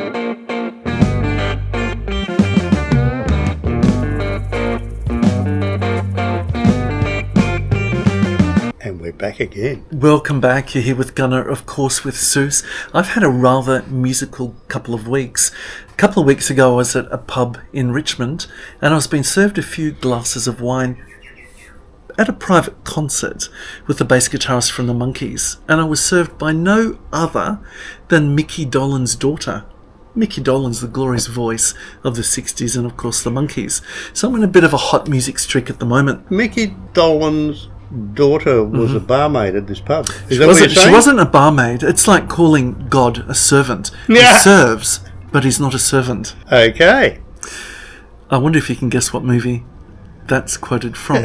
And we're back again. Welcome back. You're here with Gunnar, of course, with Soos. I've had a rather musical couple of weeks. A couple of weeks ago I was at a pub in Richmond and I was being served a few glasses of wine at a private concert with the bass guitarist from the Monkees, and I was served by no other than Mickey Dolenz daughter. Mickey Dolenz, the glorious voice of the 60s and of course the Monkees. So I'm in a bit of a hot music streak at the moment. Mickey Dolenz daughter was a barmaid at this pub. She wasn't a barmaid. It's like calling God a servant. Yeah. He serves, but he's not a servant. Okay. I wonder if you can guess what movie that's quoted from.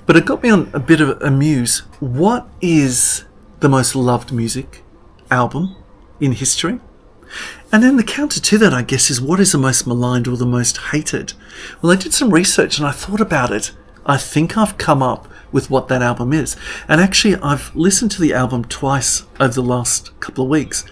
But it got me on a bit of a muse. What is the most loved music album in history? And then the counter to that, I guess, is what is the most maligned or the most hated? Well, I did some research and I thought about it. I think I've come up with what that album is. And actually, I've listened to the album twice over the last couple of weeks.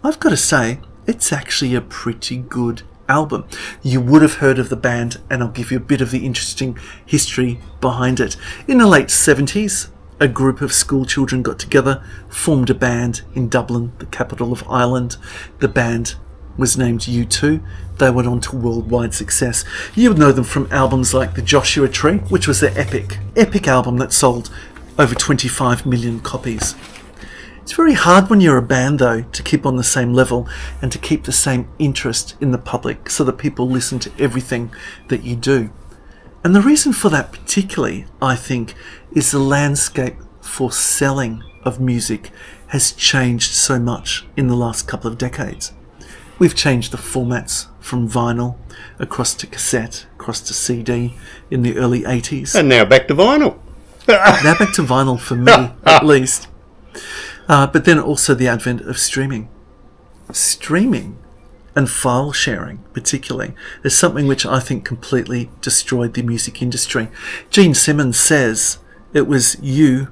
I've got to say, it's actually a pretty good album. You would have heard of the band, and I'll give you a bit of the interesting history behind it. In the late 70s, a group of school children got together, formed a band in Dublin, the capital of Ireland. The band was named U2. They went on to worldwide success. You would know them from albums like The Joshua Tree, which was their epic album that sold over 25 million copies. It's very hard when you're a band, though, to keep on the same level and to keep the same interest in the public so that people listen to everything that you do. And the reason for that particularly, I think, is the landscape for selling of music has changed so much in the last couple of decades. We've changed the formats from vinyl across to cassette, across to CD in the early 80s. And now back to vinyl. Now back to vinyl for me, at least. But then also the advent of streaming. Streaming and file sharing, particularly, is something which I think completely destroyed the music industry. Gene Simmons says, "It was you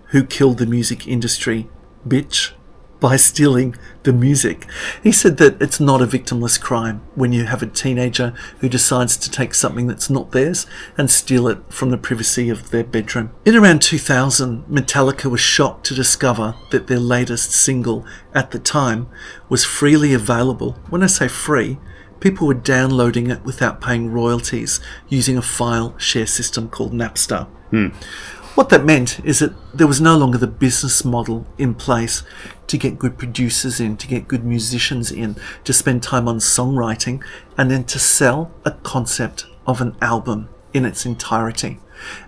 who killed the music industry, bitch, by stealing the music." He said that it's not a victimless crime when you have a teenager who decides to take something that's not theirs and steal it from the privacy of their bedroom. In around 2000, Metallica was shocked to discover that their latest single at the time was freely available. When I say free, people were downloading it without paying royalties using a file share system called Napster. What that meant is that there was no longer the business model in place to get good producers in, to get good musicians in, to spend time on songwriting, and then to sell a concept of an album in its entirety.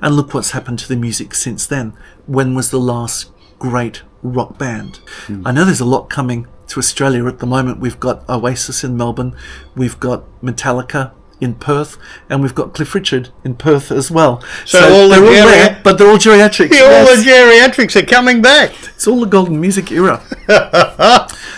And look what's happened to the music since then. When was the last great rock band? I know there's a lot coming to Australia at the moment. We've got Oasis in Melbourne, we've got Metallica in Perth, and we've got Cliff Richard in Perth as well. So all they're all there, but they're all geriatrics. All the geriatrics are coming back. It's all the golden music era.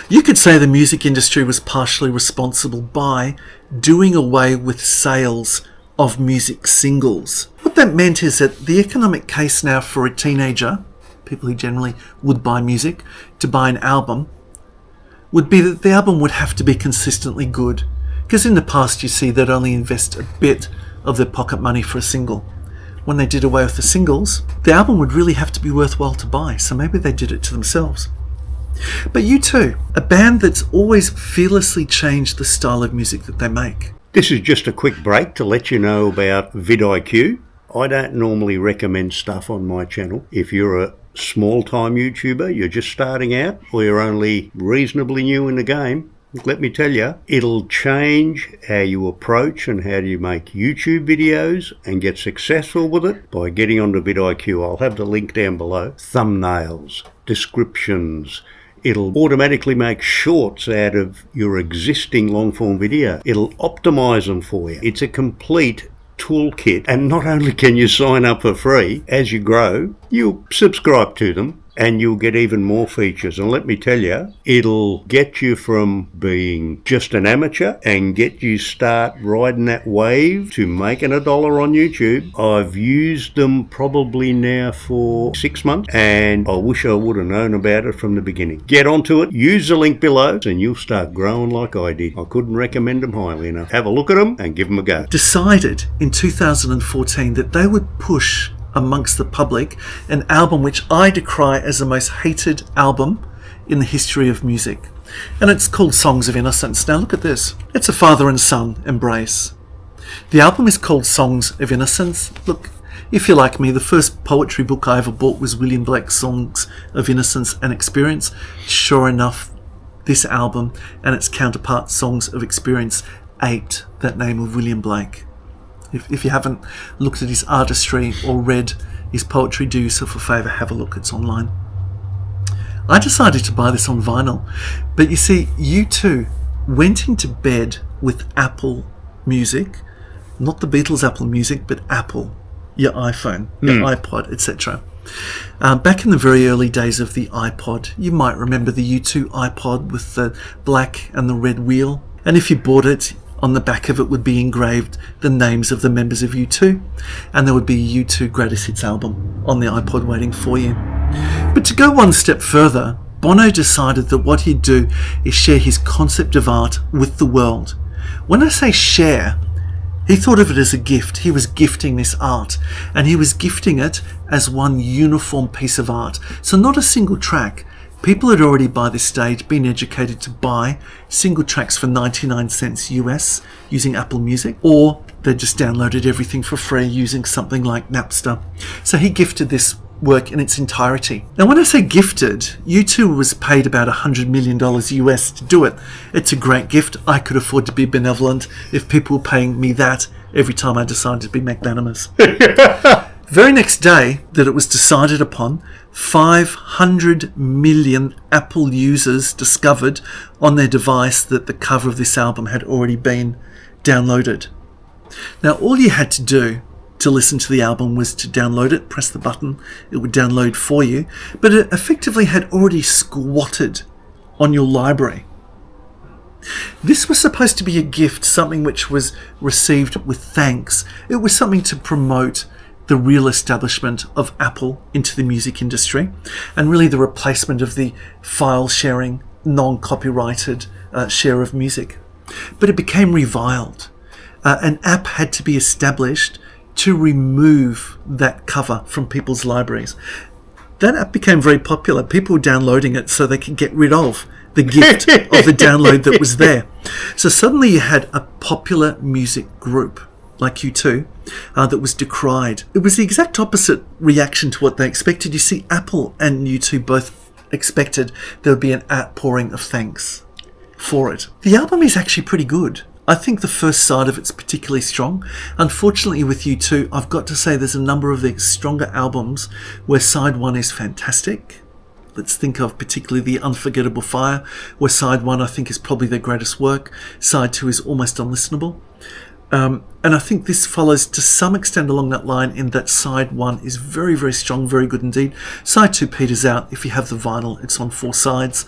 You could say the music industry was partially responsible by doing away with sales of music singles. What that meant is that the economic case now for a teenager, people who generally would buy music, to buy an album, would be that the album would have to be consistently good. Because in the past, you see, they'd only invest a bit of their pocket money for a single. When they did away with the singles, the album would really have to be worthwhile to buy, so maybe they did it to themselves. But U2, a band that's always fearlessly changed the style of music that they make. This is just a quick break to let you know about vidIQ. I don't normally recommend stuff on my channel. If you're a small-time YouTuber, you're just starting out, or you're only reasonably new in the game, let me tell you, it'll change how you approach and how you make YouTube videos and get successful with it by getting onto vidIQ. I'll have the link down below. Thumbnails, descriptions. It'll automatically make shorts out of your existing long-form video. It'll optimize them for you. It's a complete toolkit, and not only can you sign up for free, as you grow, you'll subscribe to them. and you'll get even more features. And let me tell you, it'll get you from being just an amateur and get you start riding that wave to making $1 on YouTube. I've used them probably now for 6 months, and I wish I would have known about it from the beginning. Get onto it, use the link below, and you'll start growing like I did. I couldn't recommend them highly enough. Have a look at them and give them a go. Decided in 2014 that they would push amongst the public an album which I decry as the most hated album in the history of music. And it's called Songs of Innocence. Now look at this. It's a father and son embrace. The album is called Songs of Innocence. Look, if you're like me, the first poetry book I ever bought was William Blake's Songs of Innocence and Experience. Sure enough, this album and its counterpart, Songs of Experience, aped that name of William Blake. If you haven't looked at his artistry or read his poetry, do yourself a favour, have a look, it's online. I decided to buy this on vinyl, but you see, U2 went into bed with Apple Music, not the Beatles Apple Music, but Apple, your iPhone, your iPod, etc. Back in the very early days of the iPod, you might remember the U2 iPod with the black and the red wheel, and if you bought it, on the back of it would be engraved the names of the members of U2, and there would be a U2 Greatest Hits album on the iPod waiting for you. But to go one step further, Bono decided that what he'd do is share his concept of art with the world. When I say share, he thought of it as a gift. He was gifting this art, and he was gifting it as one uniform piece of art. So not a single track. People had already by this stage been educated to buy single tracks for 99 cents US using Apple Music, or they just downloaded everything for free using something like Napster. So he gifted this work in its entirety. Now when I say gifted, U2 was paid about $100 million US to do it. It's a great gift. I could afford to be benevolent if people were paying me that every time I decided to be magnanimous. Very next day that it was decided upon, 500 million Apple users discovered on their device that the cover of this album had already been downloaded. Now all you had to do to listen to the album was to download it, press the button, it would download for you, but it effectively had already squatted on your library. This was supposed to be a gift, something which was received with thanks. It was something to promote the real establishment of Apple into the music industry, and really the replacement of the file sharing, non-copyrighted share of music. But it became reviled. An app had to be established to remove that cover from people's libraries. That app became very popular. People were downloading it so they could get rid of the gift of the download that was there. So suddenly you had a popular music group like U2 that was decried. It was the exact opposite reaction to what they expected. You see, Apple and U2 both expected there would be an outpouring of thanks for it. The album is actually pretty good. I think the first side of it's particularly strong. Unfortunately with U2, I've got to say there's a number of the stronger albums where side one is fantastic. Let's think of particularly The Unforgettable Fire, where side one I think is probably their greatest work. Side two is almost unlistenable. And I think this follows to some extent along that line in that side one is very, very strong, very good indeed. Side two peters out. If you have the vinyl, it's on 4 sides.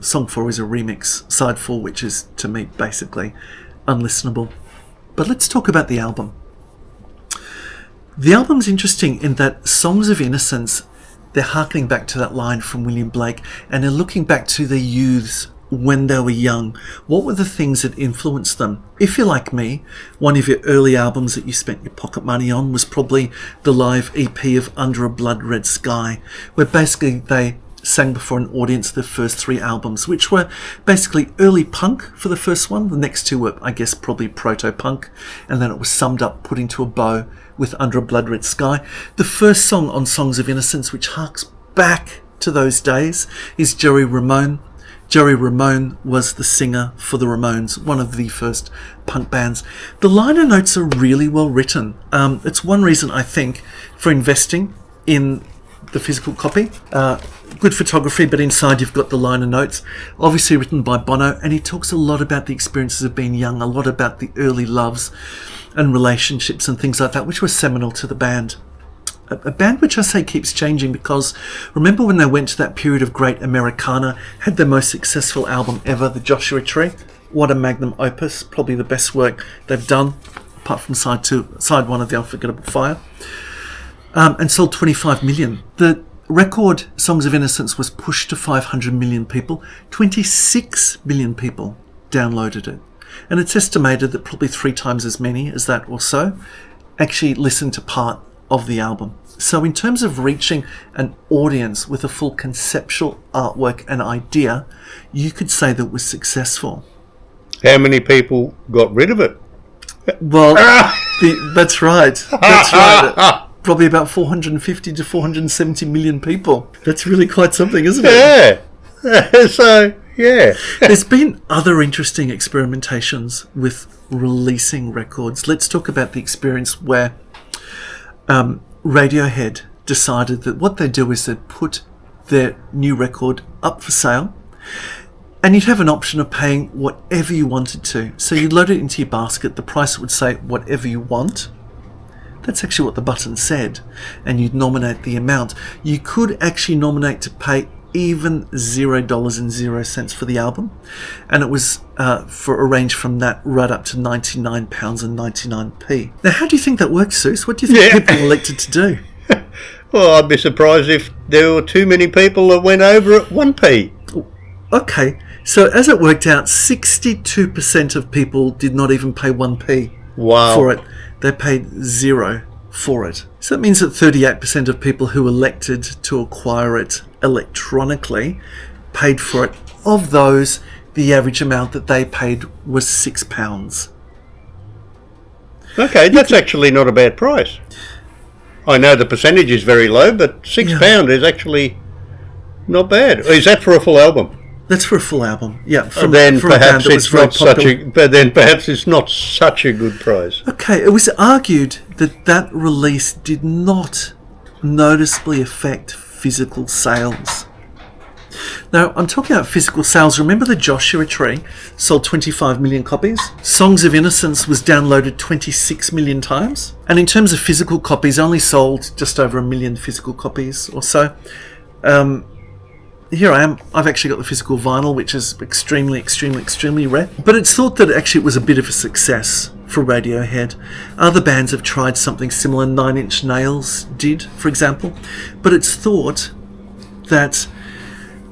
Song 4 is a remix. Side 4, which is, to me, basically unlistenable. But let's talk about the album. The album's interesting in that Songs of Innocence, they're harkening back to that line from William Blake, and they're looking back to their youths when they were young. What were the things that influenced them? If you're like me, one of your early albums that you spent your pocket money on was probably the live EP of Under a Blood Red Sky, where basically they sang before an audience their first 3 albums, which were basically early punk for the first one. The next 2 were, I guess, probably proto-punk, and then it was summed up, put into a bow with Under a Blood Red Sky. The first song on Songs of Innocence, which harks back to those days, is Joey Ramone. Joey Ramone was the singer for the Ramones, one of the first punk bands. The liner notes are really well written. It's one reason, I think, for investing in the physical copy. Good photography, but inside you've got the liner notes, obviously written by Bono, and he talks a lot about the experiences of being young, a lot about the early loves and relationships and things like that, which were seminal to the band. a band which I say keeps changing, because remember when they went to that period of great Americana, had their most successful album ever, The Joshua Tree? What a magnum opus, probably the best work they've done, apart from side one of The Unforgettable Fire, and sold 25 million. The record Songs of Innocence was pushed to 500 million people. 26 million people downloaded it. And it's estimated that probably 3 times as many as that or so actually listened to part of the album. So in terms of reaching an audience with a full conceptual artwork and idea, you could say that it was successful. How many people got rid of it? Well, that's right. That's right. Probably about 450 to 470 million people. That's really quite something, isn't it? Yeah. So, yeah. There's been other interesting experimentations with releasing records. Let's talk about the experience where Radiohead decided that what they'd do is they'd put their new record up for sale, and you'd have an option of paying whatever you wanted to. So you'd load it into your basket, the price would say whatever you want. That's actually what the button said, and you'd nominate the amount. You could actually nominate to pay even $0.00 for the album, and it was for a range from that right up to £99.99. Now, how do you think that works, Soos? What do you think people elected to do? Well, I'd be surprised if there were too many people that went over at 1p. Okay, so as it worked out, 62% of people did not even pay 1p for it. They paid 0 for it. So that means that 38% of people who elected to acquire it electronically paid for it. Of those, the average amount that they paid was £6. Okay, that's actually not a bad price. I know the percentage is very low, but £6 is actually not bad. Is that for a full album? That's for a full album, yeah. Then perhaps it's not such a good price. Okay, it was argued that release did not noticeably affect physical sales. Now, I'm talking about physical sales. Remember the Joshua Tree sold 25 million copies? Songs of Innocence was downloaded 26 million times. And in terms of physical copies, only sold just over 1 million physical copies or so. Here I am. I've actually got the physical vinyl, which is extremely, extremely, extremely rare. But it's thought that actually it was a bit of a success for Radiohead. Other bands have tried something similar. 9 Inch Nails did, for example. But it's thought that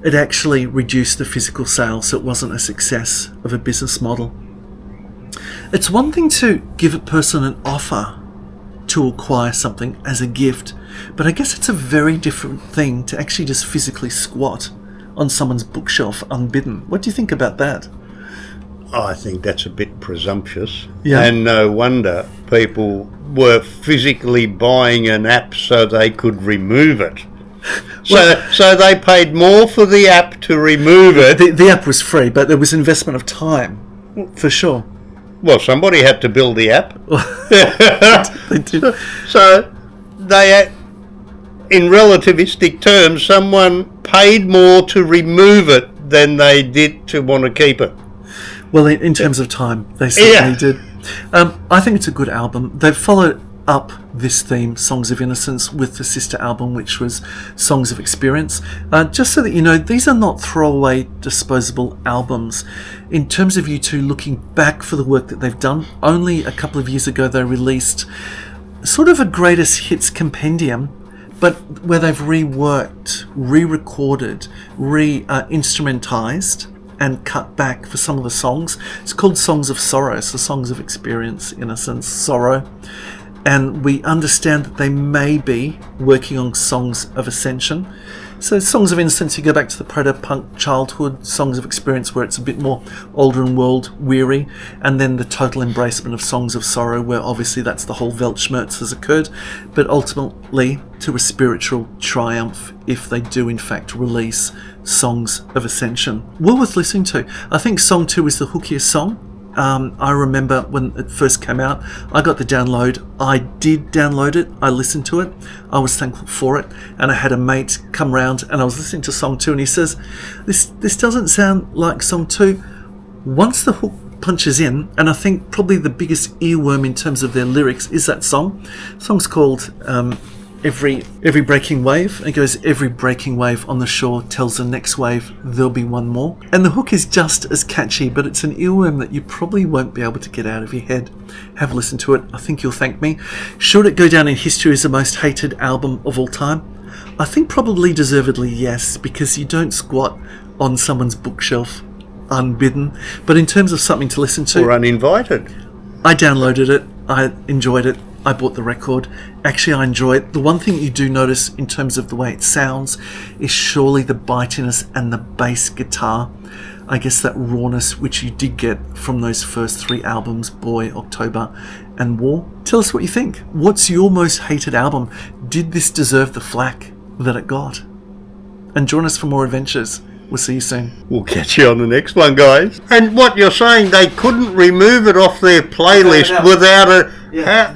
it actually reduced the physical sales, so it wasn't a success of a business model. It's one thing to give a person an offer to acquire something as a gift, but I guess it's a very different thing to actually just physically squat on someone's bookshelf unbidden. What do you think about that? I think that's a bit presumptuous. Yeah. And no wonder people were physically buying an app so they could remove it. So they paid more for the app to remove it. The app was free, but there was investment of time, for sure. Well, somebody had to build the app. They did. So they, in relativistic terms, someone paid more to remove it than they did to want to keep it. Well, in terms of time, they certainly did. I think it's a good album. They've followed up this theme, Songs of Innocence, with the sister album, which was Songs of Experience. Just so that you know, these are not throwaway, disposable albums. In terms of U2 looking back for the work that they've done, only a couple of years ago they released sort of a greatest hits compendium, but where they've reworked, re-recorded, re-instrumentized and cut back for some of the songs. It's called Songs of Sorrow, so Songs of Experience, Innocence, Sorrow. And we understand that they may be working on Songs of Ascension. So Songs of Innocence, you go back to the proto-punk childhood. Songs of Experience, where it's a bit more older and world weary. And then the total embracement of Songs of Sorrow, where obviously that's the whole Weltschmerz has occurred. But ultimately to a spiritual triumph if they do in fact release Songs of Ascension. Well worth listening to. I think Song 2 is the hookiest song. I remember when it first came out, I got the download. I did download it. I listened to it. I was thankful for it. And I had a mate come round and I was listening to Song 2 and he says, this doesn't sound like Song 2. Once the hook punches in, and I think probably the biggest earworm in terms of their lyrics is that song. The song's called every breaking wave. It goes, every breaking wave on the shore tells the next wave there'll be one more. And the hook is just as catchy, but it's an earworm that you probably won't be able to get out of your head. Have a listen to it. I think you'll thank me. Should it go down in history as the most hated album of all time? I think probably deservedly yes, because you don't squat on someone's bookshelf unbidden. But in terms of something to listen to, Or uninvited. I downloaded it, I enjoyed it, I bought the record. Actually, I enjoy it. The one thing you do notice in terms of the way it sounds is surely the bitiness and the bass guitar. I guess that rawness which you did get from those first 3 albums, Boy, October and War. Tell us what you think. What's your most hated album? Did this deserve the flack that it got? And join us for more adventures. We'll see you soon. We'll catch you on the next one, guys. And what you're saying, they couldn't remove it off their playlist without a... Yeah,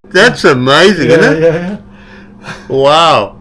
That's amazing, isn't it? Yeah. Wow.